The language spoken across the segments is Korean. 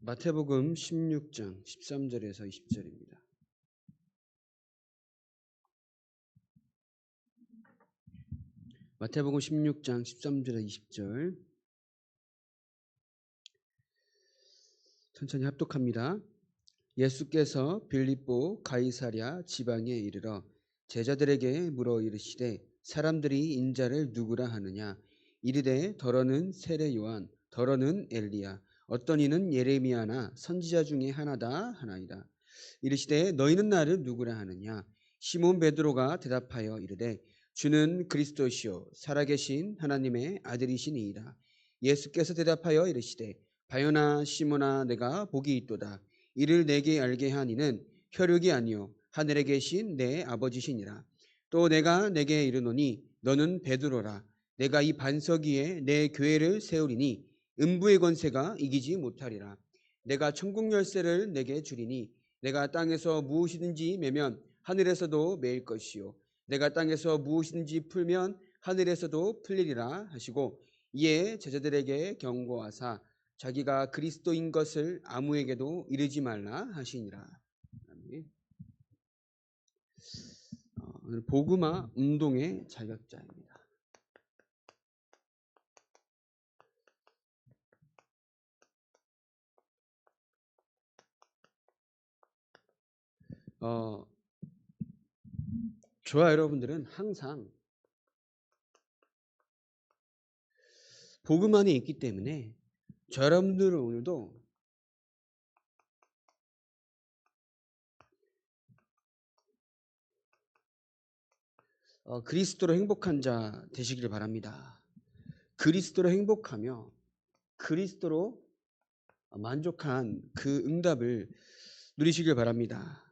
마태복음 16장 13절에서 20절입니다. 마태복음 16장 13절에서 20절 천천히 합독합니다. 예수께서 빌립보 가이사랴 지방에 이르러 제자들에게 물어 이르시되 사람들이 인자를 누구라 하느냐 이르되 더러는 세례 요한 더러는 엘리야 어떤 이는 예레미야나 선지자 중에 하나다 하나이다. 이르시되 너희는 나를 누구라 하느냐 시몬 베드로가 대답하여 이르되 주는 그리스도시요 살아계신 하나님의 아들이시니이다. 예수께서 대답하여 이르시되 바요나 시몬아 내가 복이 있도다. 이를 내게 알게 하니는 혈육이 아니요 하늘에 계신 내 아버지시니라. 또 내가 내게 이르노니 너는 베드로라. 내가 이 반석 위에 내 교회를 세우리니 음부의 권세가 이기지 못하리라. 내가 천국 열쇠를 내게 주리니 내가 땅에서 무엇이든지 매면 하늘에서도 매일 것이요 내가 땅에서 무엇이든지 풀면 하늘에서도 풀리리라 하시고 이에 제자들에게 경고하사 자기가 그리스도인 것을 아무에게도 이르지 말라 하시니라. 오늘 복음화 운동의 자격자입니다. 저와 여러분들은 항상 복음 안에 있기 때문에 저 여러분들은 오늘도 그리스도로 행복한 자 되시길 바랍니다. 그리스도로 행복하며 그리스도로 만족한 그 응답을 누리시길 바랍니다.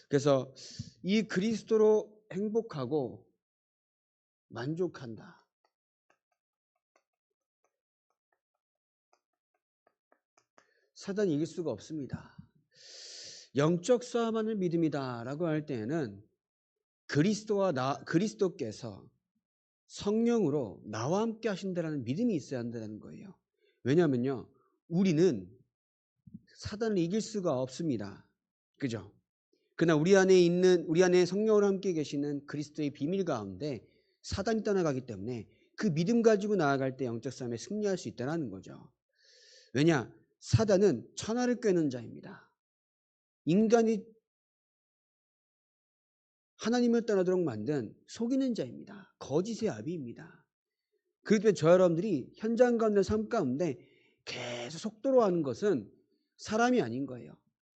그래서 이 그리스도로 행복하고 만족한다. 사단이 이길 수가 없습니다. 영적 싸움하는 믿음이다라고 할 때에는 그리스도께서 성령으로 나와 함께 하신다라는 믿음이 있어야 한다는 거예요. 왜냐하면요, 우리는 사단을 이길 수가 없습니다. 그죠? 그러나 우리 안에 성령으로 함께 계시는 그리스도의 비밀 가운데 사단이 떠나가기 때문에 그 믿음 가지고 나아갈 때 영적 싸움에 승리할 수 있다는 거죠. 왜냐? 사단은 천하를 꿰는 자입니다. 인간이 하나님을 떠나도록 만든 속이는 자입니다. 거짓의 아비입니다. 그렇기 때문에 저 여러분들이 현장 가운데 삶 가운데 계속 속도로 하는 것은 사람이 아닌 거예요.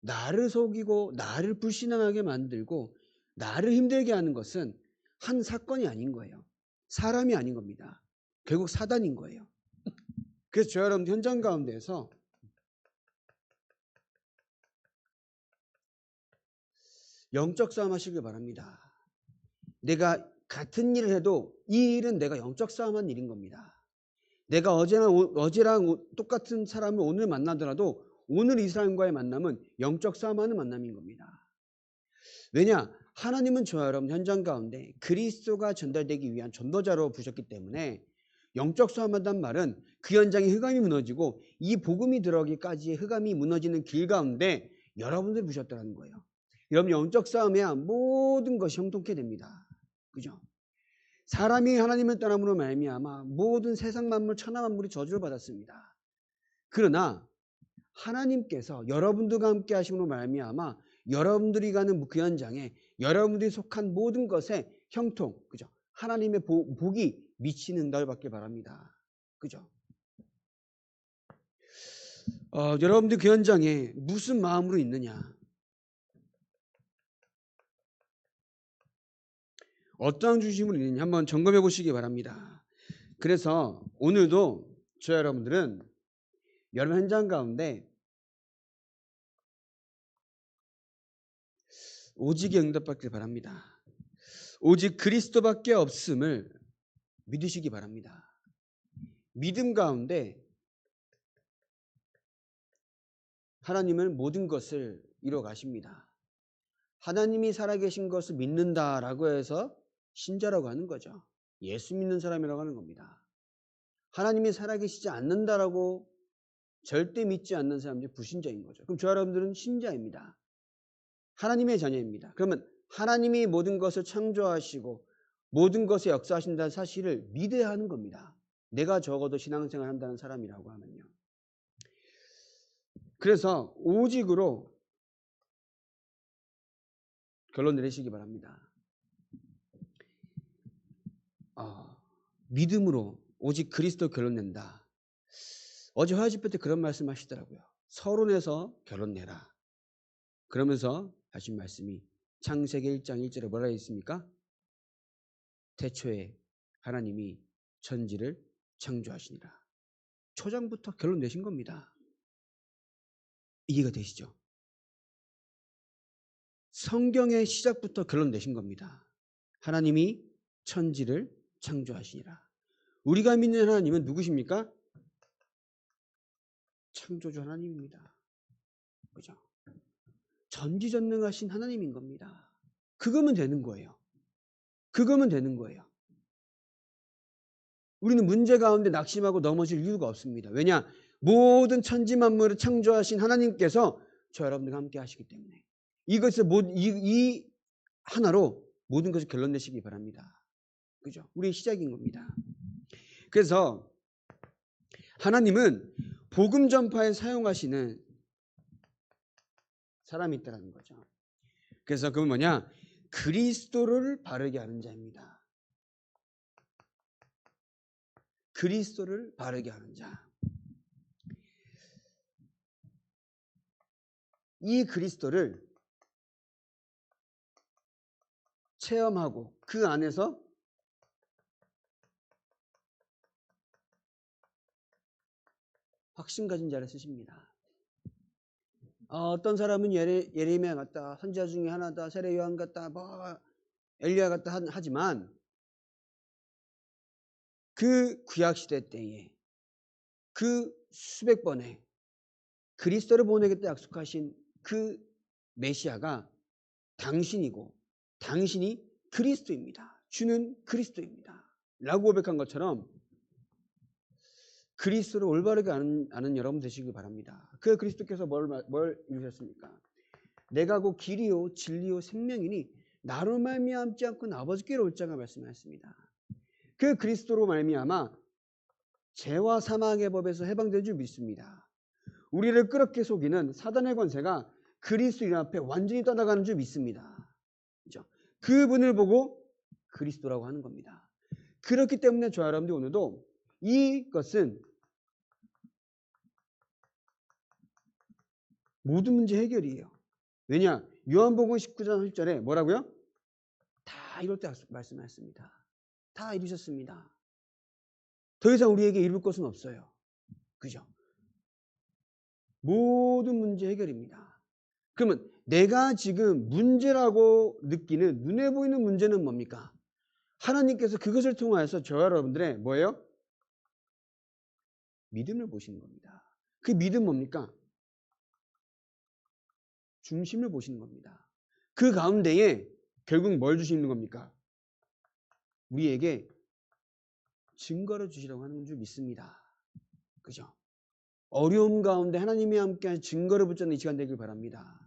나를 속이고 나를 불신앙하게 만들고 나를 힘들게 하는 것은 한 사건이 아닌 거예요. 사람이 아닌 겁니다. 결국 사단인 거예요. 그래서 저 여러분 현장 가운데에서 영적 싸움 하시길 바랍니다. 내가 같은 일을 해도 이 일은 내가 영적 싸움한 일인 겁니다. 내가 어제랑 똑같은 사람을 오늘 만나더라도 오늘 이 사람과의 만남은 영적 싸움하는 만남인 겁니다. 왜냐? 하나님은 저와 여러분 현장 가운데 그리스도가 전달되기 위한 전도자로 부르셨기 때문에 영적 싸움한다는 말은 그 현장에 흑암이 무너지고 이 복음이 들어가기까지의 흑암이 무너지는 길 가운데 여러분들이 부르셨다는 거예요. 여러분 영적 싸움에야 모든 것이 형통케 됩니다. 그죠? 사람이 하나님을 떠남으로 말미암아 모든 세상 만물 천하 만물이 저주를 받았습니다. 그러나 하나님께서 여러분들과 함께 하심으로 말미암아 여러분들이 가는 그 현장에 여러분들이 속한 모든 것에 형통, 그죠? 하나님의 복이 미치는 날 받길 바랍니다. 그죠? 여러분들 그 현장에 무슨 마음으로 있느냐? 어떠한 중심으로 있느냐 한번 점검해 보시기 바랍니다. 그래서 오늘도 저 여러분들은 여러분 현장 가운데 오직에 응답받길 바랍니다. 오직 그리스도밖에 없음을 믿으시기 바랍니다. 믿음 가운데 하나님은 모든 것을 이루어 가십니다. 하나님이 살아계신 것을 믿는다라고 해서 신자라고 하는 거죠. 예수 믿는 사람이라고 하는 겁니다. 하나님이 살아계시지 않는다라고 절대 믿지 않는 사람들이 불신자인 거죠. 그럼 저와 여러분들은 신자입니다. 하나님의 자녀입니다. 그러면 하나님이 모든 것을 창조하시고 모든 것에 역사하신다는 사실을 믿어야 하는 겁니다. 내가 적어도 신앙생활 한다는 사람이라고 하면요. 그래서 오직으로 결론 내리시기 바랍니다. 믿음으로 오직 그리스도 결론 낸다. 어제 화요 집회 때 그런 말씀 하시더라고요. 서론에서 결론 내라. 그러면서 하신 말씀이 창세기 1장 1절에 뭐라 했습니까? 태초에 하나님이 천지를 창조하시니라. 초장부터 결론 내신 겁니다. 이해가 되시죠? 성경의 시작부터 결론 내신 겁니다. 하나님이 천지를 창조하시니라. 우리가 믿는 하나님은 누구십니까? 창조주 하나님입니다. 그죠? 전지전능하신 하나님인 겁니다. 그거면 되는 거예요. 그거면 되는 거예요. 우리는 문제 가운데 낙심하고 넘어질 이유가 없습니다. 왜냐? 모든 천지 만물을 창조하신 하나님께서 저 여러분들과 함께 하시기 때문에 이것을 이 하나로 모든 것을 결론 내시기 바랍니다. 그죠? 우리의 시작인 겁니다. 그래서 하나님은 복음 전파에 사용하시는 사람이 있다는 거죠. 그래서 그건 뭐냐? 그리스도를 바르게 하는 자입니다. 그리스도를 바르게 하는 자. 이 그리스도를 체험하고 그 안에서 확신 가진 자를 쓰십니다. 어떤 사람은 예레미야 같다, 선지자 중에 하나다, 세례 요한 같다, 엘리야 같다 하지만 그 구약 시대 때에 그 수백 번에 그리스도를 보내겠다 약속하신 그 메시아가 당신이고 당신이 그리스도입니다. 주는 그리스도입니다. 라고 고백한 것처럼 그리스도를 올바르게 아는 여러분 되시기 바랍니다. 그 그리스도께서 뭘 이루셨습니까? 내가 곧 길이요 진리요 생명이니 나로 말미암지 않고 아버지께로 올 자가 말씀하였습니다. 그 그리스도로 말미암아 죄와 사망의 법에서 해방된 줄 믿습니다. 우리를 그렇게 속이는 사단의 권세가 그리스도인 앞에 완전히 떠나가는 줄 믿습니다. 그렇죠? 그분을 보고 그리스도라고 하는 겁니다. 그렇기 때문에 저와 여러분들 오늘도 이것은 모든 문제 해결이에요. 왜냐? 요한복음 19장 10절에 뭐라고요? 다 이룰 때 말씀하셨습니다. 다 이루셨습니다. 더 이상 우리에게 이룰 것은 없어요. 그죠? 모든 문제 해결입니다. 그러면 내가 지금 문제라고 느끼는 눈에 보이는 문제는 뭡니까? 하나님께서 그것을 통하여서 저와 여러분들의 뭐예요? 믿음을 보시는 겁니다. 그 믿음 뭡니까? 중심을 보시는 겁니다. 그 가운데에 결국 뭘 주시는 겁니까? 우리에게 증거를 주시라고 하는 줄 믿습니다. 그죠? 어려움 가운데 하나님이 함께한 증거를 붙잡는 이 시간 되길 바랍니다.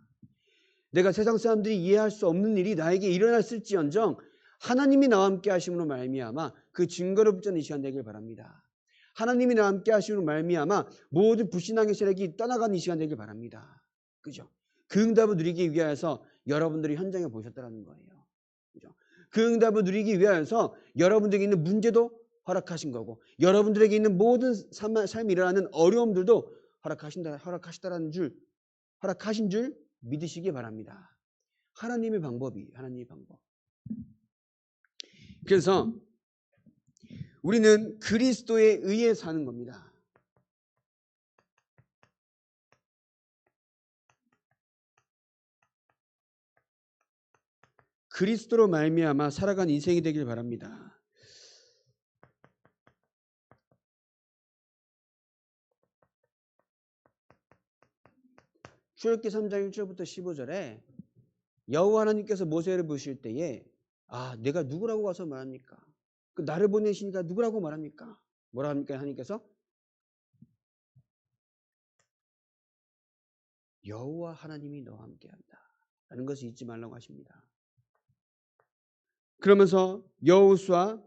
내가 세상 사람들이 이해할 수 없는 일이 나에게 일어났을지언정 하나님이 나와 함께 하심으로 말미암아 그 증거를 붙잡는 이 시간 되길 바랍니다. 하나님이 나와 함께 하심으로 말미암아 모든 불신앙의 세력이 떠나가는 이 시간 되길 바랍니다. 그죠? 그 응답을 누리기 위하여서 여러분들이 현장에 보셨다는 거예요. 그죠? 그 응답을 누리기 위하여서 여러분들에게 있는 문제도 허락하신 거고 여러분들에게 있는 모든 삶이 일어나는 어려움들도 허락하신 줄 믿으시기 바랍니다. 하나님의 방법이 하나님의 방법. 그래서 우리는 그리스도에 의해 사는 겁니다. 그리스도로 말미암아 살아간 인생이 되길 바랍니다. 출애굽기 3장 1절부터 15절에 여호와 하나님께서 모세를 부르실 때에 내가 누구라고 와서 말합니까? 나를 보내시니까 누구라고 말합니까? 뭐라 합니까? 하나님께서 여호와 하나님이 너와 함께한다 라는 것을 잊지 말라고 하십니다. 그러면서 여호수아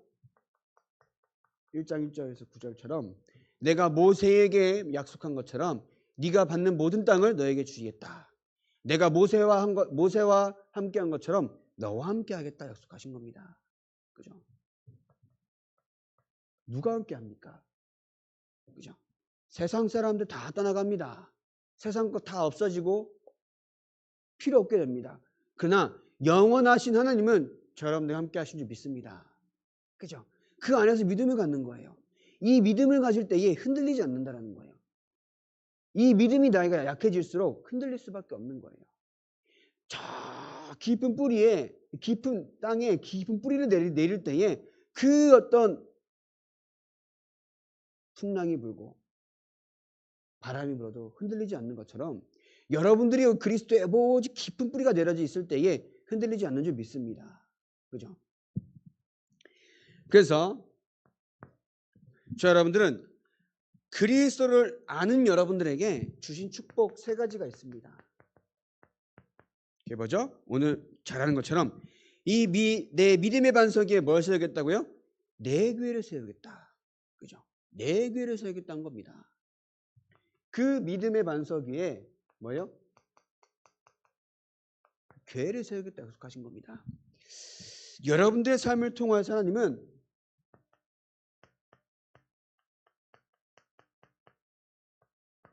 1장 1절에서 9절처럼 내가 모세에게 약속한 것처럼 네가 받는 모든 땅을 너에게 주겠다. 내가 모세와 함께한 것처럼 너와 함께하겠다 약속하신 겁니다. 그죠? 누가 함께합니까? 그죠? 세상 사람들 다 떠나갑니다. 세상 것 다 없어지고 필요 없게 됩니다. 그러나 영원하신 하나님은 저 여러분들과 함께 하신 줄 믿습니다. 그죠? 그 안에서 믿음을 갖는 거예요. 이 믿음을 가질 때에 흔들리지 않는다는 거예요. 이 믿음이 나이가 약해질수록 흔들릴 수밖에 없는 거예요. 저 깊은 뿌리에, 깊은 땅에 깊은 뿌리를 내릴 때에 그 어떤 풍랑이 불고 바람이 불어도 흔들리지 않는 것처럼 여러분들이 그리스도의 오직 깊은 뿌리가 내려져 있을 때에 흔들리지 않는 줄 믿습니다. 그죠? 그래서 저 여러분들은 그리스도를 아는 여러분들에게 주신 축복 3가지가 있습니다. 이게 뭐죠? 오늘 잘하는 것처럼 내 믿음의 반석 위에 뭘 세우겠다고요? 내 교회를 세우겠다. 그죠? 내 교회를 세우겠다는 겁니다. 그 믿음의 반석 위에 뭐예요? 교회를 세우겠다 약속하신 겁니다. 여러분들의 삶을 통해서 하나님은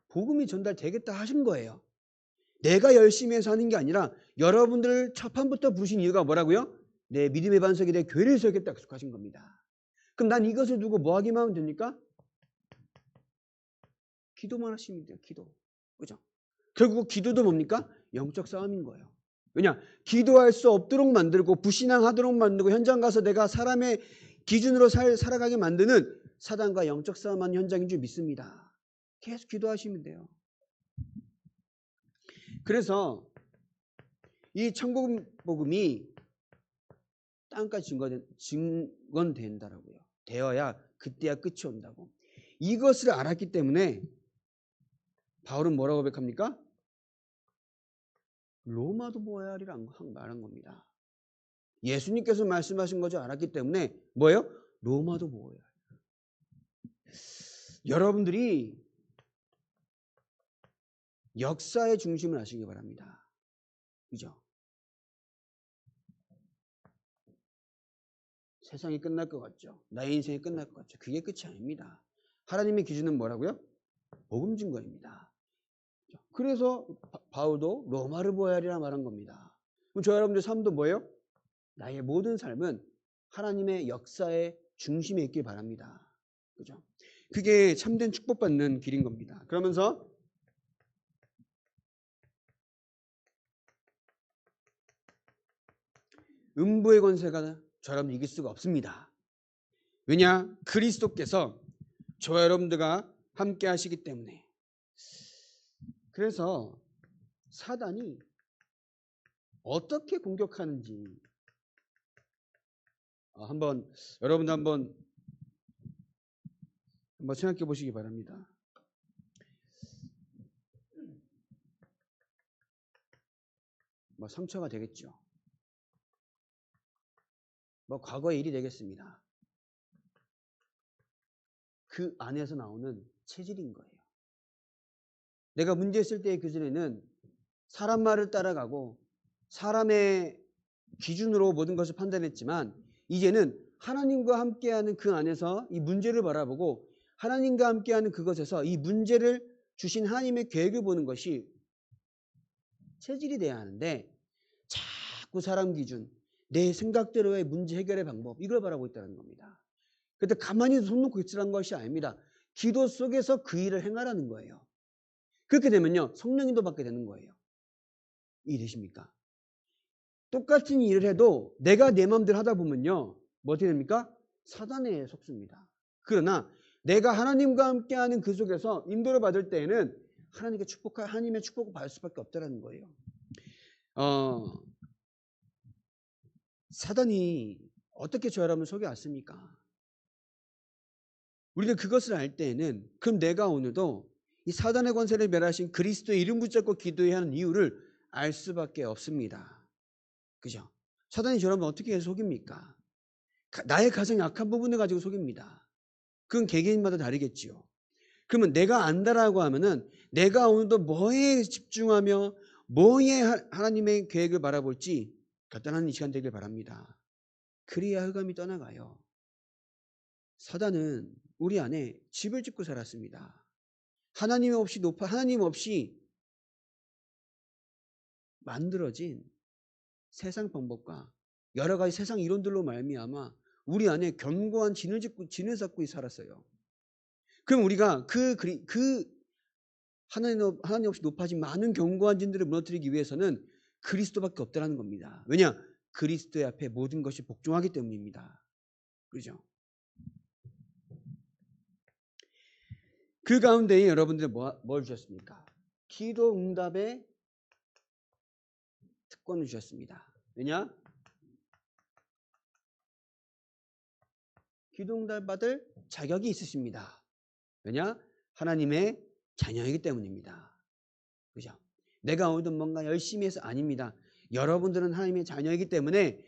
복음이 전달되겠다 하신 거예요. 내가 열심히 해서 하는 게 아니라 여러분들을 첫판부터 부르신 이유가 뭐라고요? 내 믿음의 반석이 내 교회를 세우겠다 약속하신 겁니다. 그럼 난 이것을 두고 뭐 하기만 하면 됩니까? 기도만 하시면 돼요. 기도. 그죠? 결국 기도도 뭡니까? 영적 싸움인 거예요. 왜냐? 기도할 수 없도록 만들고 불신앙하도록 만들고 현장 가서 내가 사람의 기준으로 살아가게 만드는 사단과 영적 싸움하는 현장인 줄 믿습니다. 계속 기도하시면 돼요. 그래서 이 천국 복음이 땅까지 증언된다라고요. 되어야 그때야 끝이 온다고. 이것을 알았기 때문에 바울은 뭐라고 고백합니까? 로마도 보아야 하리라 말한 겁니다. 예수님께서 말씀하신 것을 알았기 때문에 뭐예요? 로마도 보아야 하리라. 여러분들이 역사의 중심을 아시기 바랍니다. 그죠? 세상이 끝날 것 같죠? 나의 인생이 끝날 것 같죠? 그게 끝이 아닙니다. 하나님의 기준은 뭐라고요? 복음 증거입니다. 그래서 바울도 로마를 보아야 하리라 말한 겁니다. 그럼 저 여러분들 삶도 뭐예요? 나의 모든 삶은 하나님의 역사의 중심에 있길 바랍니다. 그죠? 그게 참된 축복받는 길인 겁니다. 그러면서 음부의 권세가 저 여러분 이길 수가 없습니다. 왜냐? 그리스도께서 저와 여러분들과 함께 하시기 때문에. 그래서 사단이 어떻게 공격하는지 여러분들 한번 생각해 보시기 바랍니다. 상처가 되겠죠. 과거의 일이 되겠습니다. 그 안에서 나오는 체질인 거예요. 내가 문제 있을 때의 그전에는 사람 말을 따라가고 사람의 기준으로 모든 것을 판단했지만 이제는 하나님과 함께하는 그 안에서 이 문제를 바라보고 하나님과 함께하는 그것에서 이 문제를 주신 하나님의 계획을 보는 것이 체질이 돼야 하는데 자꾸 사람 기준, 내 생각대로의 문제 해결의 방법 이걸 바라보고 있다는 겁니다. 그런데 가만히 손 놓고 있으라는 것이 아닙니다. 기도 속에서 그 일을 행하라는 거예요. 그렇게 되면요 성령인도 받게 되는 거예요. 이해되십니까? 똑같은 일을 해도 내가 내 마음대로 하다 보면요 뭐 어떻게 됩니까? 사단에 속습니다. 그러나 내가 하나님과 함께하는 그 속에서 인도를 받을 때에는 하나님의 축복을 받을 수밖에 없다는 거예요. 사단이 어떻게 저 여러분을 속여왔습니까? 우리가 그것을 알 때에는 그럼 내가 오늘도 이 사단의 권세를 멸하신 그리스도의 이름 붙잡고 기도해야 하는 이유를 알 수밖에 없습니다. 그죠? 사단이 여러분 어떻게 해서 속입니까? 나의 가장 약한 부분을 가지고 속입니다. 그건 개개인마다 다르겠지요. 그러면 내가 안다라고 하면은 내가 오늘도 뭐에 집중하며 뭐에 하나님의 계획을 바라볼지 간단한 이 시간 되길 바랍니다. 그래야 흑암이 떠나가요. 사단은 우리 안에 집을 짓고 살았습니다. 하나님 없이 만들어진 세상 방법과 여러 가지 세상 이론들로 말미암아 우리 안에 견고한 진을 쌓고 살았어요. 그럼 우리가 하나님 없이 높아진 많은 견고한 진들을 무너뜨리기 위해서는 그리스도밖에 없다는 겁니다. 왜냐? 그리스도의 앞에 모든 것이 복종하기 때문입니다. 그렇죠? 그 가운데에 여러분들 뭘 주셨습니까? 기도 응답의 특권을 주셨습니다. 왜냐? 기도 응답 받을 자격이 있으십니다. 왜냐? 하나님의 자녀이기 때문입니다. 그죠? 내가 오늘도 뭔가 열심히 해서 아닙니다. 여러분들은 하나님의 자녀이기 때문에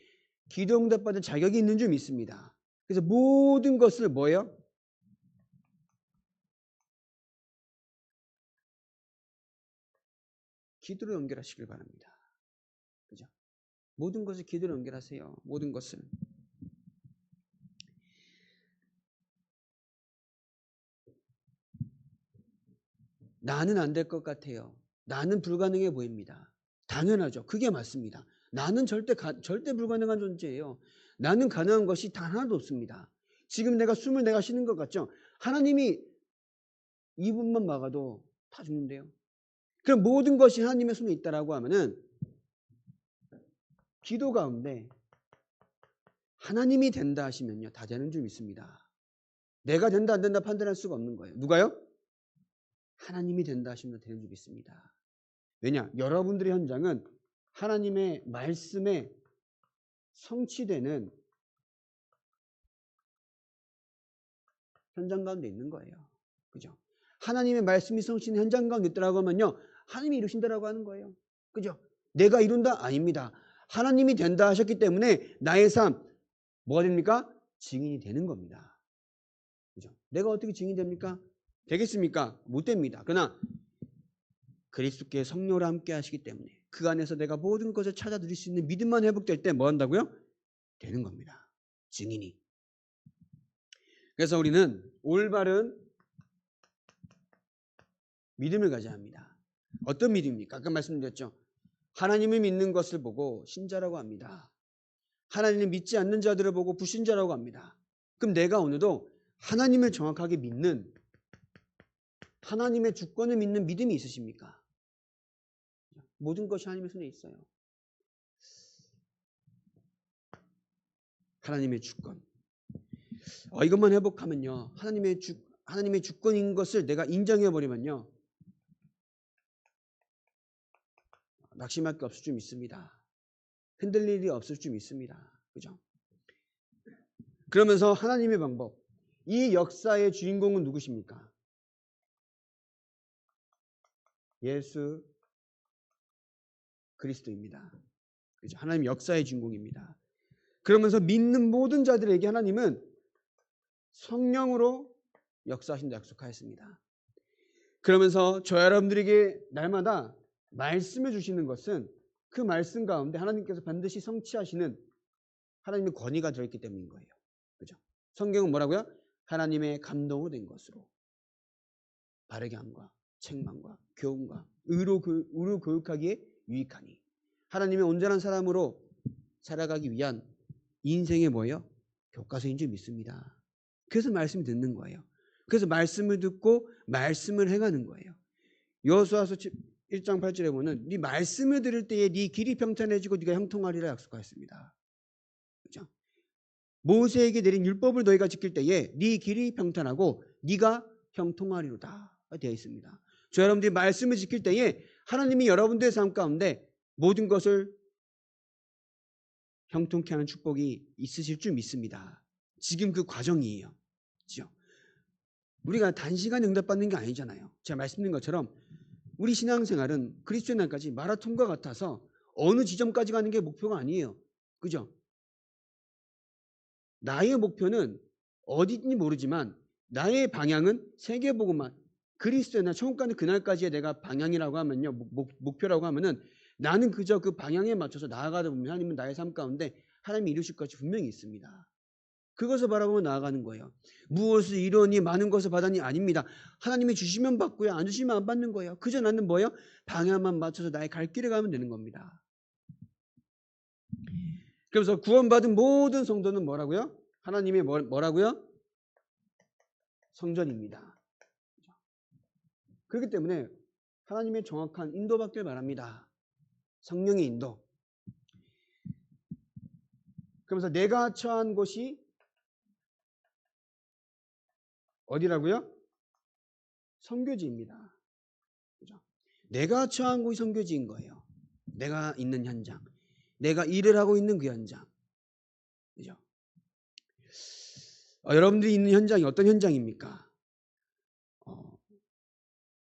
기도 응답 받을 자격이 있는 줄 믿습니다. 그래서 모든 것을 뭐예요? 기도로 연결하시길 바랍니다. 그죠? 모든 것을 기도로 연결하세요. 모든 것을. 나는 안 될 것 같아요. 나는 불가능해 보입니다. 당연하죠. 그게 맞습니다. 나는 절대 불가능한 존재예요. 나는 가능한 것이 단 하나도 없습니다. 지금 내가 숨을 내가 쉬는 것 같죠? 하나님이 2분만 막아도 다 죽는데요. 그럼 모든 것이 하나님의 손에 있다라고 하면은 기도 가운데 하나님이 된다 하시면요. 다 되는 줄 믿습니다. 내가 된다 안 된다 판단할 수가 없는 거예요. 누가요? 하나님이 된다 하시면 되는 줄 믿습니다. 왜냐? 여러분들의 현장은 하나님의 말씀에 성취되는 현장 가운데 있는 거예요. 그죠? 하나님의 말씀이 성취되는 현장 가운데 있다라고 하면요. 하나님이 이루신다라고 하는 거예요. 그죠? 내가 이룬다? 아닙니다. 하나님이 된다 하셨기 때문에 나의 삶 뭐가 됩니까? 증인이 되는 겁니다. 그죠? 내가 어떻게 증인이 됩니까? 되겠습니까? 못 됩니다. 그러나 그리스도께 성령으로 함께 하시기 때문에 그 안에서 내가 모든 것을 찾아 누릴 수 있는 믿음만 회복될 때 뭐 한다고요? 되는 겁니다. 증인이. 그래서 우리는 올바른 믿음을 가져야 합니다. 어떤 믿음입니까? 아까 말씀드렸죠. 하나님을 믿는 것을 보고 신자라고 합니다. 하나님을 믿지 않는 자들을 보고 불신자라고 합니다. 그럼 내가 오늘도 하나님을 정확하게 믿는 하나님의 주권을 믿는 믿음이 있으십니까? 모든 것이 하나님의 손에 있어요. 하나님의 주권. 이것만 회복하면요. 하나님의 주권인 것을 내가 인정해버리면요. 낙심할 게 없을 줄 믿습니다. 흔들릴 일이 없을 줄 믿습니다. 그죠? 그러면서 하나님의 방법. 이 역사의 주인공은 누구십니까? 예수 그리스도입니다. 그죠? 하나님 역사의 주인공입니다. 그러면서 믿는 모든 자들에게 하나님은 성령으로 역사하신다 약속하였습니다. 그러면서 저 여러분들에게 날마다 말씀해 주시는 것은 그 말씀 가운데 하나님께서 반드시 성취하시는 하나님의 권위가 들어있기 때문인 거예요. 그죠? 성경은 뭐라고요? 하나님의 감동으로 된 것으로 바르게 함과 책망과 교훈과 의로 교육하기에 유익하니 하나님의 온전한 사람으로 살아가기 위한 인생의 뭐예요? 교과서인 줄 믿습니다. 그래서 말씀을 듣는 거예요. 그래서 말씀을 듣고 말씀을 행하는 거예요. 여호수아서 1장 8절에 보면 네 말씀을 들을 때에 네 길이 평탄해지고 네가 형통하리라 약속하였습니다. 그렇죠? 모세에게 내린 율법을 너희가 지킬 때에 네 길이 평탄하고 네가 형통하리로다 되어 있습니다. 저 여러분들이 말씀을 지킬 때에 하나님이 여러분들의 삶 가운데 모든 것을 형통케 하는 축복이 있으실 줄 믿습니다. 지금 그 과정이에요. 그렇죠? 우리가 단시간에 응답받는 게 아니잖아요. 제가 말씀드린 것처럼 우리 신앙생활은 그리스도의 날까지 마라톤과 같아서 어느 지점까지 가는 게 목표가 아니에요. 그죠? 나의 목표는 어디인지 모르지만 나의 방향은 세계복음만, 그리스도의 날, 천국 가는 그날까지의 내가 방향이라고 하면요, 목표라고 하면은 나는 그저 그 방향에 맞춰서 나아가다 보면 하나님은 나의 삶 가운데 하나님이 이루실 것이 분명히 있습니다. 그것을 바라보고 나아가는 거예요. 무엇을 이루니 많은 것을 받았니? 아닙니다. 하나님이 주시면 받고요, 안 주시면 안 받는 거예요. 그저 나는 뭐예요? 방향만 맞춰서 나의 갈 길에 가면 되는 겁니다. 그래서 구원받은 모든 성도는 뭐라고요? 하나님의 뭐라고요? 성전입니다. 그렇기 때문에 하나님의 정확한 인도받길 바랍니다. 성령의 인도. 그러면서 내가 처한 곳이 어디라고요? 선교지입니다. 그죠? 내가 처한 곳이 선교지인 거예요. 내가 있는 현장, 내가 일을 하고 있는 그 현장. 그죠? 여러분들이 있는 현장이 어떤 현장입니까?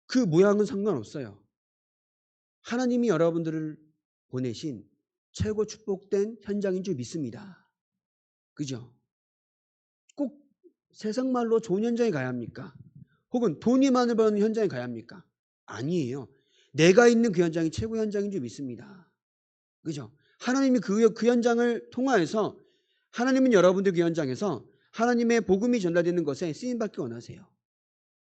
그 모양은 상관없어요. 하나님이 여러분들을 보내신 최고 축복된 현장인 줄 믿습니다. 그죠? 꼭 세상 말로 좋은 현장에 가야 합니까? 혹은 돈이 많이 버는 현장에 가야 합니까? 아니에요. 내가 있는 그 현장이 최고 현장인 줄 믿습니다. 그죠? 하나님이 그 현장을 통하여서 하나님은 여러분들 그 현장에서 하나님의 복음이 전달되는 것에 쓰임받기 원하세요.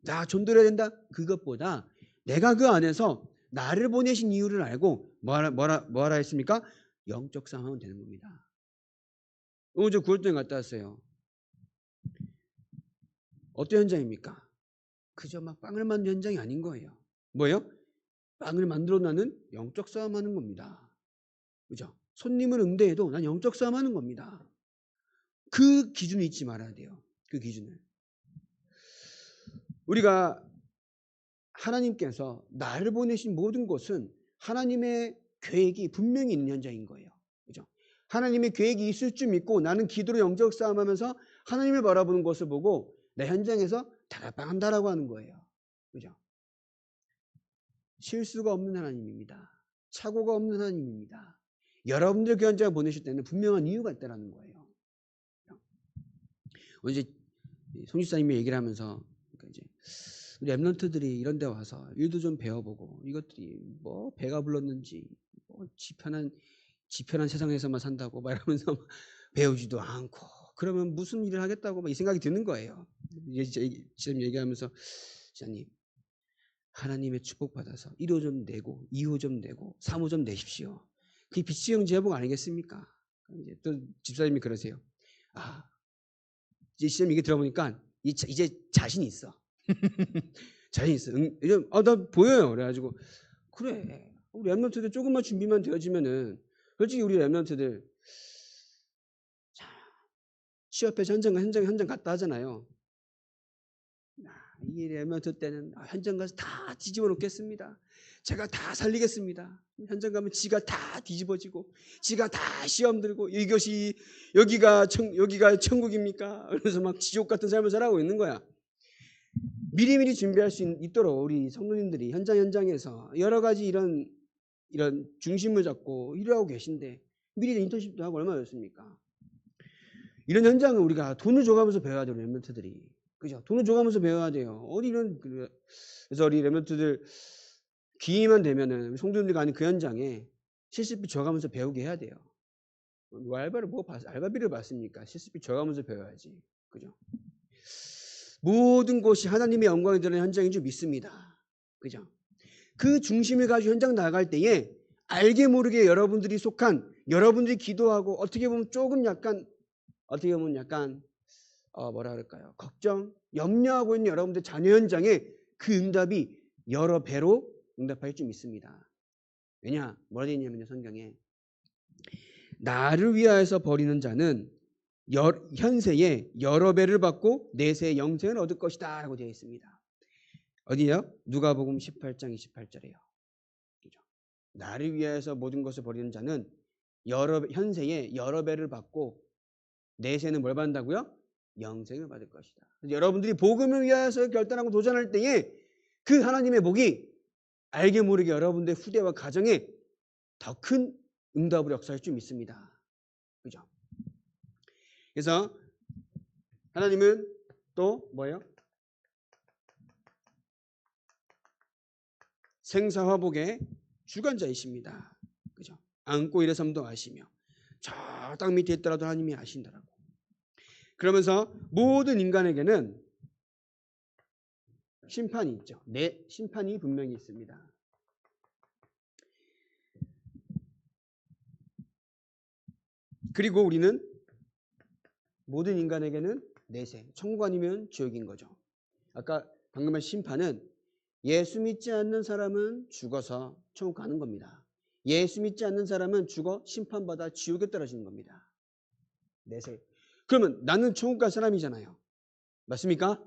나 전도해야 된다? 그것보다 내가 그 안에서 나를 보내신 이유를 알고 뭐하라 했습니까? 영적 싸움하면 되는 겁니다. 오늘 저 구월동에 갔다 왔어요. 어떤 현장입니까? 그저 막 빵을 만드는 현장이 아닌 거예요. 뭐예요? 빵을 만들어 나는 영적 싸움하는 겁니다. 그죠? 손님을 응대해도 난 영적 싸움하는 겁니다. 그 기준을 잊지 말아야 돼요. 그 기준을. 우리가 하나님께서 나를 보내신 모든 곳은 하나님의 계획이 분명히 있는 현장인 거예요. 그죠? 하나님의 계획이 있을 줄 믿고 나는 기도로 영적 싸움하면서 하나님을 바라보는 것을 보고 내 현장에서 다락방한다라고 하는 거예요. 그죠? 실수가 없는 하나님입니다. 착오가 없는 하나님입니다. 여러분들 그 현장에 보내실 때는 분명한 이유가 있다는 거예요. 이제 송지사님이 얘기를 하면서 이제 우리 랩런트들이 이런 데 와서 일도 좀 배워보고 이것들이 뭐 배가 불렀는지 뭐 지편한 세상에서만 산다고 막 이러면서 배우지도 않고 그러면 무슨 일을 하겠다고 막 이 생각이 드는 거예요. 지금 얘기하면서 지사님 하나님의 축복받아서 1호 좀 내고 2호 좀 내고 3호 좀 내십시오. 그게 빛의 제복 아니겠습니까? 이제 또 집사님이 그러세요. 아, 이제 시험 이게 들어보니까 이제 자신 있어. 자신 있어. 나 보여요. 그래가지고 그래. 우리 랩런트들 조금만 준비만 되어지면은 솔직히 우리 랩런트들 취업해서 현장 갔다 하잖아요. 이 랩런트 때는 현장 가서 다 뒤집어 놓겠습니다. 제가 다 살리겠습니다. 현장 가면 지가 다 뒤집어지고 지가 다 시험 들고 이것이 여기가 천국입니까? 그래서 막 지옥 같은 삶을 살아가고 있는 거야. 미리미리 준비할 수 있도록 우리 성도님들이 현장에서 여러 가지 이런 중심을 잡고 일을 하고 계신데 미리 인턴십도 하고 얼마나 좋습니까? 이런 현장을 우리가 돈을 줘가면서 배워야 돼요. 랩런트들이. 그죠? 돈을 줘가면서 배워야 돼요. 어디 이런 그래서 우리 랩런트들 기회만 되면은 성도님들이 가는 그 현장에 실습비 줘가면서 배우게 해야 돼요. 알바를 알바비를 받습니까? 실습비 줘가면서 배워야지. 그죠? 모든 곳이 하나님의 영광이 드러나는 현장인 줄 믿습니다. 그죠? 그 중심을 가지고 현장 나갈 때에 알게 모르게 여러분들이 속한 여러분들이 기도하고 어떻게 보면 약간 뭐라 그럴까요? 걱정, 염려하고 있는 여러분들 자녀 현장에 그 응답이 여러 배로 응답할 줄 믿습니다. 왜냐? 뭐라 되어 있냐면요, 성경에 나를 위하여서 버리는 자는 현세에 여러 배를 받고 내세의 영생을 얻을 것이다 라고 되어 있습니다. 어디요? 누가복음 18장 28절에요. 나를 위하여서 모든 것을 버리는 자는 현세에 여러 배를 받고 내세는 뭘 받는다고요? 영생을 받을 것이다. 여러분들이 복음을 위하여서 결단하고 도전할 때에 그 하나님의 복이 알게 모르게 여러분들의 후대와 가정에 더 큰 응답으로 역사할 줄 믿습니다. 그죠? 그래서 하나님은 또 뭐예요? 생사화복의 주관자이십니다. 그죠? 안고 일어섬도 아시며 저 땅 밑에 있더라도 하나님이 아신다라고. 그러면서 모든 인간에게는 심판이 있죠. 네, 심판이 분명히 있습니다. 그리고 우리는 모든 인간에게는 내세, 천국 아니면 지옥인 거죠. 아까 방금 한 심판은 예수 믿지 않는 사람은 죽어서 천국 가는 겁니다. 예수 믿지 않는 사람은 죽어 심판받아 지옥에 떨어지는 겁니다. 내세. 그러면 나는 천국 갈 사람이잖아요. 맞습니까?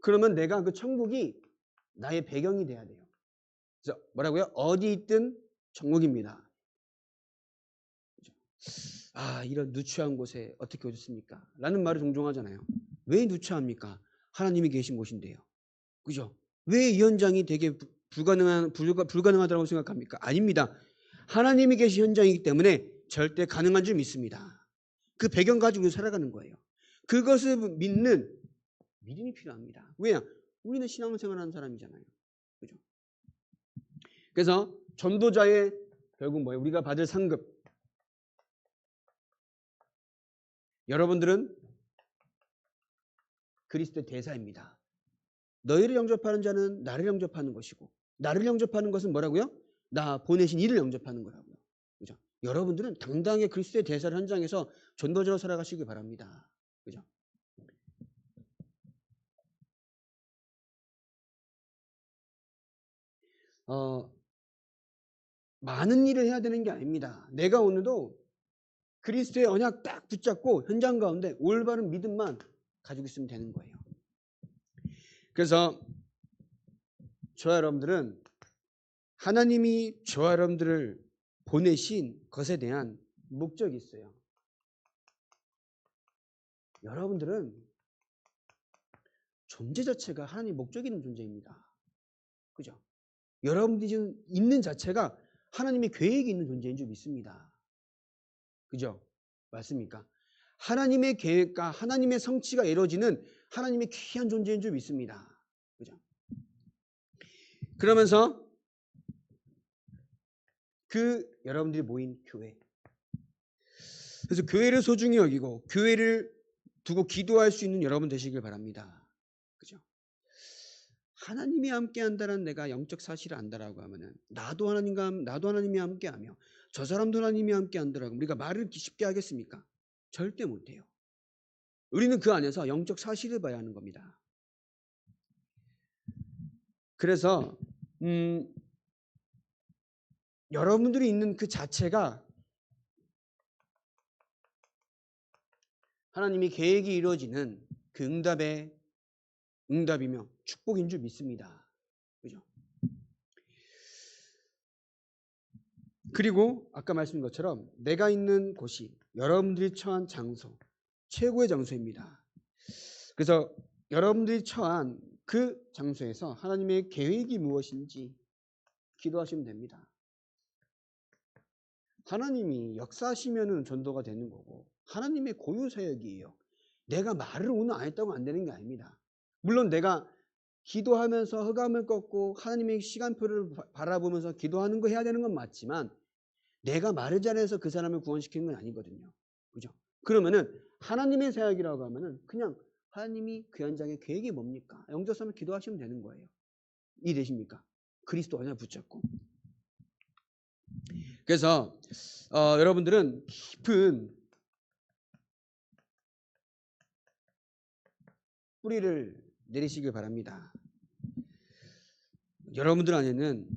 그러면 내가 그 천국이 나의 배경이 돼야 돼요. 그래서 뭐라고요? 어디 있든 천국입니다. 아, 이런 누추한 곳에 어떻게 오셨습니까? 라는 말을 종종 하잖아요. 왜 누추합니까? 하나님이 계신 곳인데요. 그죠? 왜 이 현장이 되게 불가능하다고 생각합니까? 아닙니다. 하나님이 계신 현장이기 때문에 절대 가능한 줄 믿습니다. 그 배경 가지고 살아가는 거예요. 그것을 믿는 믿음이 필요합니다. 왜냐? 우리는 신앙생활하는 사람이잖아요. 그죠? 그래서 전도자의 결국 뭐예요? 우리가 받을 상급. 여러분들은 그리스도의 대사입니다. 너희를 영접하는 자는 나를 영접하는 것이고, 나를 영접하는 것은 뭐라고요? 나 보내신 이를 영접하는 거라고요. 그죠? 여러분들은 당당하게 그리스도의 대사를 현장에서 전도자로 살아가시기 바랍니다. 그죠? 많은 일을 해야 되는 게 아닙니다. 내가 오늘도 그리스도의 언약 딱 붙잡고 현장 가운데 올바른 믿음만 가지고 있으면 되는 거예요. 그래서 저와 여러분들은 하나님이 저와 여러분들을 보내신 것에 대한 목적이 있어요. 여러분들은 존재 자체가 하나님 목적이 있는 존재입니다. 그죠? 여러분들이 지금 있는 자체가 하나님의 계획이 있는 존재인 줄 믿습니다. 그죠? 맞습니까? 하나님의 계획과 하나님의 성취가 이루어지는 하나님의 귀한 존재인 줄 믿습니다. 그죠? 그러면서 그 여러분들이 모인 교회. 그래서 교회를 소중히 여기고 교회를 두고 기도할 수 있는 여러분 되시길 바랍니다. 그죠? 하나님이 함께 한다는 내가 영적 사실을 안다라고 하면은 나도 하나님이 함께하며 저 사람도 하나님이 함께 한다라고 우리가 말을 쉽게 하겠습니까? 절대 못해요. 우리는 그 안에서 영적 사실을 봐야 하는 겁니다. 그래서 여러분들이 있는 그 자체가 하나님이 계획이 이루어지는 그 응답이며 축복인 줄 믿습니다. 그죠? 그리고 아까 말씀드린 것처럼 내가 있는 곳이 여러분들이 처한 장소, 최고의 장소입니다. 그래서 여러분들이 처한 그 장소에서 하나님의 계획이 무엇인지 기도하시면 됩니다. 하나님이 역사하시면은 전도가 되는 거고 하나님의 고유 사역이에요. 내가 말을 오늘 안 했다고 안 되는 게 아닙니다. 물론 내가 기도하면서 흑암을 꺾고 하나님의 시간표를 바라보면서 기도하는 거 해야 되는 건 맞지만 내가 말을 잘해서 그 사람을 구원시키는 건 아니거든요. 그죠? 그러면은 하나님의 사역이라고 하면은 그냥 하나님이 그 현장의 계획이 뭡니까? 영접하면 기도하시면 되는 거예요. 이해되십니까? 그리스도 언약 붙잡고. 그래서 여러분들은 깊은 뿌리를 내리시길 바랍니다. 여러분들 안에는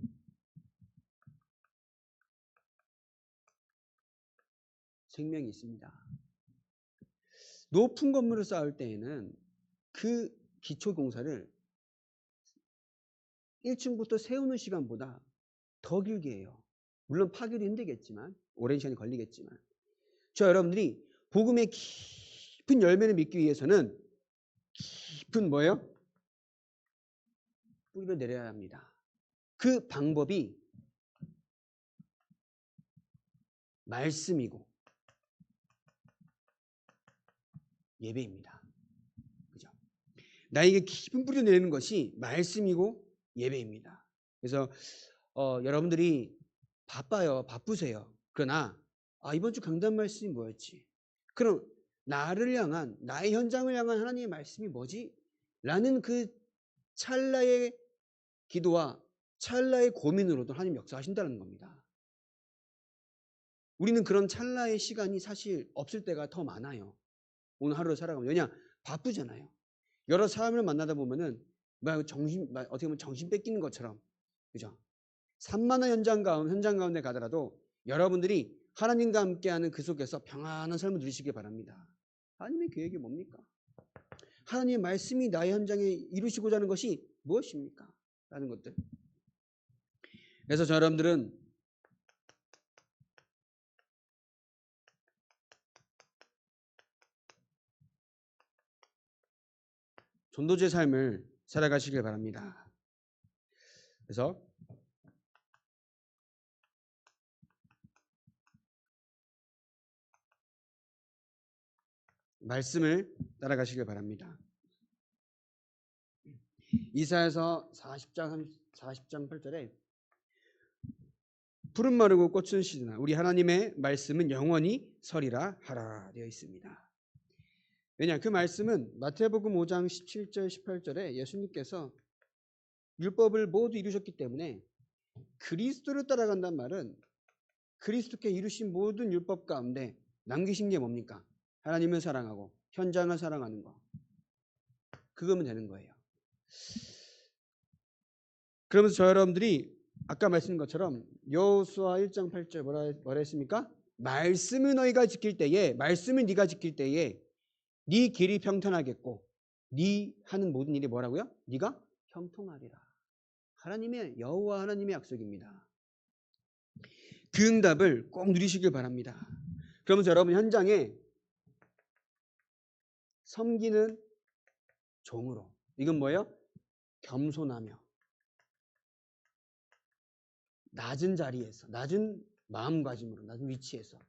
생명이 있습니다. 높은 건물을 쌓을 때에는 그 기초 공사를 1층부터 세우는 시간보다 더 길게 해요. 물론 파기도 힘들겠지만 오랜 시간이 걸리겠지만 저 여러분들이 복음의 깊은 열매를 맺기 위해서는 깊은 뭐예요? 뿌리를 내려야 합니다. 그 방법이 말씀이고 예배입니다. 그죠? 나에게 깊은 뿌리를 내리는 것이 말씀이고 예배입니다. 그래서 여러분들이 바빠요. 바쁘세요. 그러나 이번 주 강단 말씀이 뭐였지? 그럼 나를 향한, 나의 현장을 향한 하나님의 말씀이 뭐지? 라는 그 찰나의 기도와 찰나의 고민으로도 하나님 역사하신다는 겁니다. 우리는 그런 찰나의 시간이 사실 없을 때가 더 많아요. 오늘 하루를 살아가면. 왜냐? 바쁘잖아요. 여러 사람을 만나다 보면은 어떻게 보면 정신 뺏기는 것처럼, 그죠? 산만한 현장 가운데 가더라도 여러분들이 하나님과 함께하는 그 속에서 평안한 삶을 누리시기 바랍니다. 하나님의 계획이 뭡니까? 하나님의 말씀이 나의 현장에 이루시고자 하는 것이 무엇입니까? 라는 것들. 그래서 저 여러분들은 전도자의 삶을 살아가시길 바랍니다. 그래서 말씀을 따라가시길 바랍니다. 이사야서 40장 8절에 푸른 마르고 꽃은 시드나 우리 하나님의 말씀은 영원히 서리라 하라 되어 있습니다. 왜냐? 그 말씀은 마태복음 5장 17절 18절에 예수님께서 율법을 모두 이루셨기 때문에 그리스도를 따라간다는 말은 그리스도께 이루신 모든 율법 가운데 남기신 게 뭡니까? 하나님을 사랑하고 현장을 사랑하는 거. 그거면 되는 거예요. 그러면서 저 여러분들이 아까 말씀드린 것처럼 여호수아 1장 8절 뭐라 했습니까? 말씀을 너희가 지킬 때에, 말씀을 네가 지킬 때에 네 길이 평탄하겠고 네 하는 모든 일이 뭐라고요? 네가 형통하리라. 하나님의 여호와 하나님의 약속입니다. 그 응답을 꼭 누리시길 바랍니다. 그러면서 여러분 현장에 섬기는 종으로, 이건 뭐예요? 겸손하며 낮은 자리에서, 낮은 마음가짐으로, 낮은 위치에서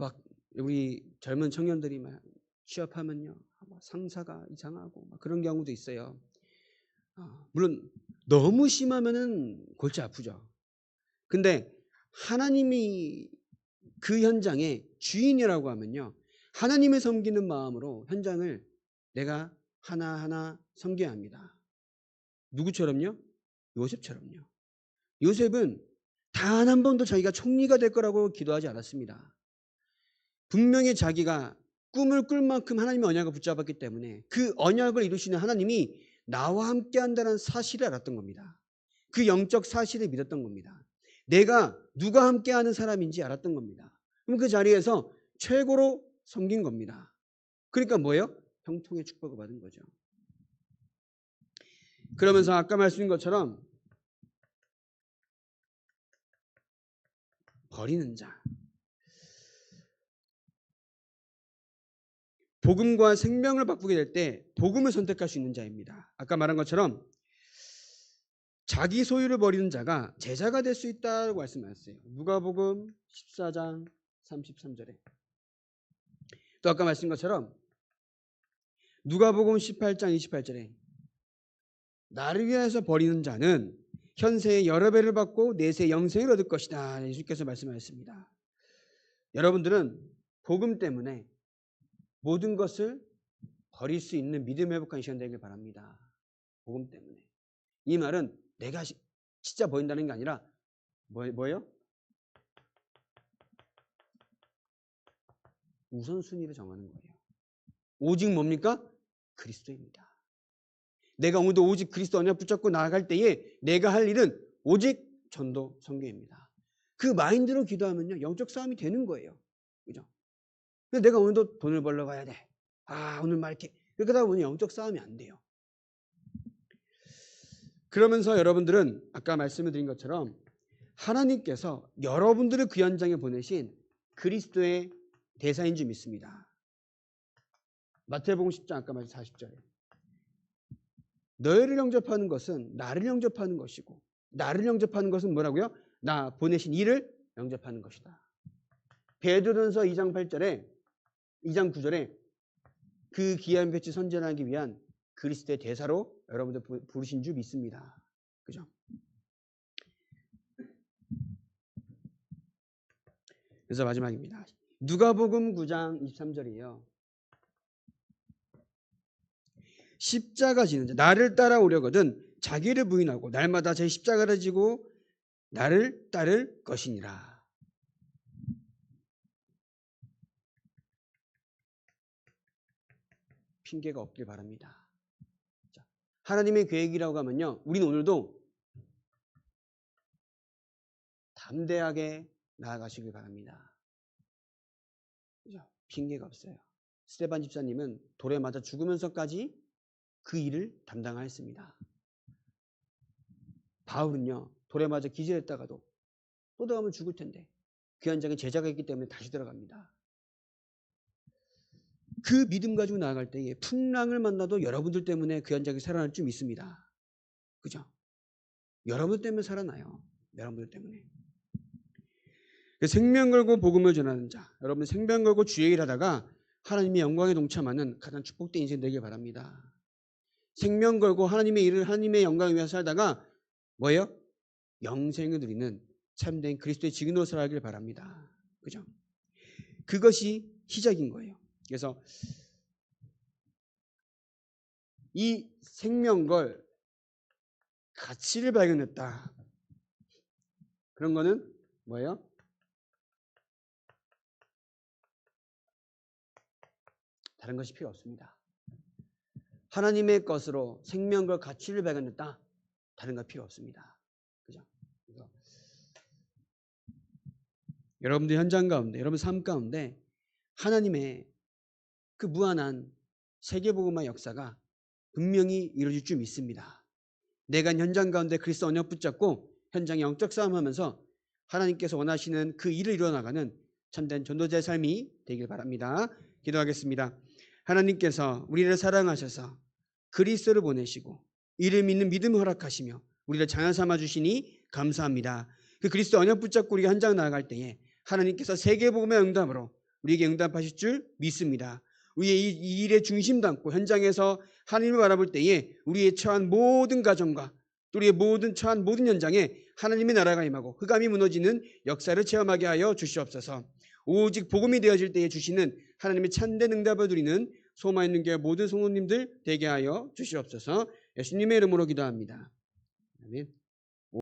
막 우리 젊은 청년들이 막 취업하면요 상사가 이상하고 막 그런 경우도 있어요. 물론 너무 심하면은 골치 아프죠. 근데 하나님이 그 현장의 주인이라고 하면요 하나님을 섬기는 마음으로 현장을 내가 하나하나 섬겨야 합니다. 누구처럼요? 요셉처럼요. 요셉은 단 한 번도 자기가 총리가 될 거라고 기도하지 않았습니다. 분명히 자기가 꿈을 꿀 만큼 하나님의 언약을 붙잡았기 때문에 그 언약을 이루시는 하나님이 나와 함께 한다는 사실을 알았던 겁니다. 그 영적 사실을 믿었던 겁니다. 내가 누가 함께하는 사람인지 알았던 겁니다. 그럼 그 자리에서 최고로 섬긴 겁니다. 그러니까 뭐예요? 형통의 축복을 받은 거죠. 그러면서 아까 말씀드린 것처럼 버리는 자, 복음과 생명을 바꾸게 될 때 복음을 선택할 수 있는 자입니다. 아까 말한 것처럼 자기 소유를 버리는 자가 제자가 될 수 있다고 말씀하셨어요. 누가복음 14장 33절에. 또 아까 말씀드린 것처럼 누가복음 18장 28절에 나를 위해서 버리는 자는 현세의 여러 배를 받고 내세 영생을 얻을 것이다. 예수께서 말씀하셨습니다. 여러분들은 복음 때문에 모든 것을 버릴 수 있는 믿음 회복한 시간 되길 바랍니다. 복음 때문에. 이 말은 내가 진짜 버린다는 게 아니라 뭐예요? 우선순위를 정하는 거예요. 오직 뭡니까? 그리스도입니다. 내가 오늘도 오직 그리스도 언약 붙잡고 나아갈 때에 내가 할 일은 오직 전도 선교입니다. 그 마인드로 기도하면요 영적 싸움이 되는 거예요. 그죠? 근데 내가 오늘도 돈을 벌러 가야 돼. 오늘 막 이렇게 하다 보면 영적 싸움이 안 돼요. 그러면서 여러분들은 아까 말씀을 드린 것처럼 하나님께서 여러분들을 그 현장에 보내신 그리스도의 대사인 줄 믿습니다. 마태복음 10장 아까 말씀 40절에 너희를 영접하는 것은 나를 영접하는 것이고 나를 영접하는 것은 뭐라고요? 나 보내신 이를 영접하는 것이다. 베드로전서 2장 8절에 2장 9절에 그 귀한 빛을 선전하기 위한 그리스도의 대사로 여러분들 부르신 줄 믿습니다. 그죠? 그래서 마지막입니다. 누가복음 9장 23절이에요. 십자가 지는 자 나를 따라오려거든 자기를 부인하고 날마다 제 십자가를 지고 나를 따를 것이니라. 핑계가 없길 바랍니다. 자, 하나님의 계획이라고 하면요, 우리는 오늘도 담대하게 나아가시길 바랍니다. 그죠? 핑계가 없어요. 스데반 집사님은 돌에 맞아 죽으면서까지 그 일을 담당하였습니다. 바울은요, 돌에 맞아 기절했다가도 또 들어가면 죽을 텐데 그 현장에 제자가 있기 때문에 다시 들어갑니다. 그 믿음 가지고 나아갈 때에 풍랑을 만나도 여러분들 때문에 그 현장에 살아날 줄 믿습니다. 그죠? 여러분들 때문에 살아나요. 여러분들 때문에. 생명 걸고 복음을 전하는 자, 여러분 생명 걸고 주의 일하다가 하나님의 영광에 동참하는 가장 축복된 인생 되길 바랍니다. 생명 걸고 하나님의 일을 하나님의 영광을 위해서 살다가 뭐예요? 영생을 누리는 참된 그리스도의 증인으로 살아가길 바랍니다. 그죠? 그것이 시작인 거예요. 그래서 이 생명걸 가치를 발견했다. 그런 거는 뭐예요? 다른 것이 필요 없습니다. 하나님의 것으로 생명걸 가치를 발견했다. 다른 거 필요 없습니다. 그죠? 그래서 여러분들 현장 가운데, 여러분 삶 가운데 하나님의 그 무한한 세계복음화의 역사가 분명히 이루어질 줄 믿습니다. 내가 현장 가운데 그리스도 언약 붙잡고 현장에 영적 싸움하면서 하나님께서 원하시는 그 일을 이루어나가는 참된 전도자의 삶이 되길 바랍니다. 기도하겠습니다. 하나님께서 우리를 사랑하셔서 그리스도를 보내시고 이를 믿는 믿음을 허락하시며 우리를 자녀 삼아 주시니 감사합니다. 그 그리스도 언약 붙잡고 우리가 현장 나아갈 때에 하나님께서 세계복음의 응답으로 우리에게 응답하실 줄 믿습니다. 우리의 이 일의 중심 담고 현장에서 하나님을 바라볼 때에 우리의 처한 모든 가정과 우리의 처한 모든 현장에 하나님의 나라가 임하고 흑암이 무너지는 역사를 체험하게 하여 주시옵소서. 오직 복음이 되어질 때에 주시는 하나님의 참된 응답을 누리는 소마 있는 교회 모든 성도님들 되게 하여 주시옵소서. 예수님의 이름으로 기도합니다. 아멘.